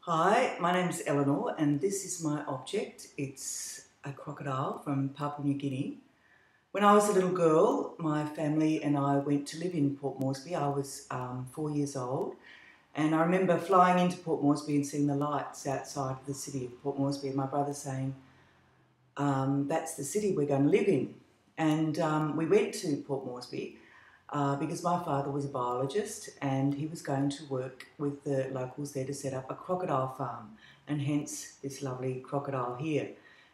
Hi, my name's Eleanor and this is my object. It's a crocodile from Papua New Guinea. When I was a little girl, my family and I went to live in Port Moresby. I was 4 years old, and I remember flying into Port Moresby and seeing the lights outside of the city of Port Moresby, and my brother saying, that's the city we're going to live in. And we went to Port Moresby because my father was a biologist and he was going to work with the locals there to set up a crocodile farm, and hence this lovely crocodile here.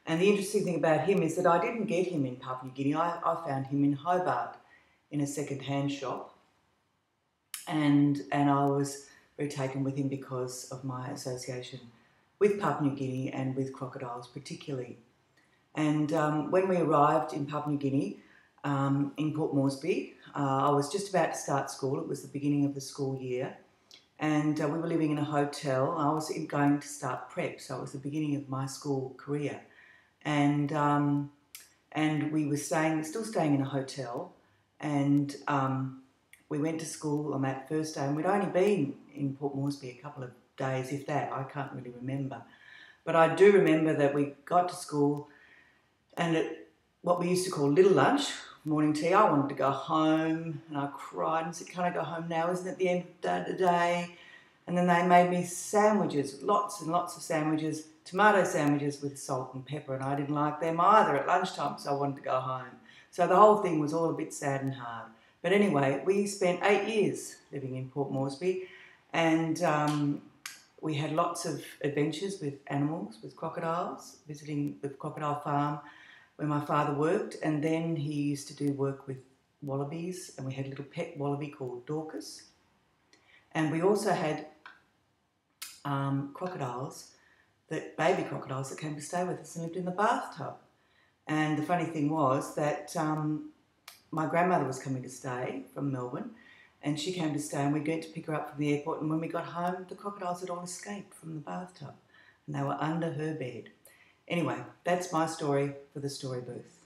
And the interesting thing about him is that I didn't get him in Papua New Guinea. I found him in Hobart in a second-hand shop, and I was very taken with him because of my association with Papua New Guinea and with crocodiles particularly. And when we arrived in Papua New Guinea, in Port Moresby, I was just about to start school. It was the beginning of the school year, and we were living in a hotel. I was going to start prep, so it was the beginning of my school career, and we were still staying in a hotel, and we went to school on that first day, and we'd only been in Port Moresby a couple of days, if that. I can't really remember, but I do remember that we got to school, and at what we used to call little lunch, morning tea, I wanted to go home, and I cried and said, "Can I go home now? Isn't it the end of the day?" And then they made me sandwiches, lots and lots of sandwiches, tomato sandwiches with salt and pepper, and I didn't like them either at lunchtime, so I wanted to go home. So the whole thing was all a bit sad and hard. But anyway, we spent 8 years living in Port Moresby, and we had lots of adventures with animals, with crocodiles, visiting the crocodile farm where my father worked, and then he used to do work with wallabies, and we had a little pet wallaby called Dorcas. And we also had crocodiles, baby crocodiles that came to stay with us and lived in the bathtub. And the funny thing was that my grandmother was coming to stay from Melbourne, and she came to stay, and we went to pick her up from the airport, and when we got home, the crocodiles had all escaped from the bathtub, and they were under her bed. Anyway, that's my story for the story booth.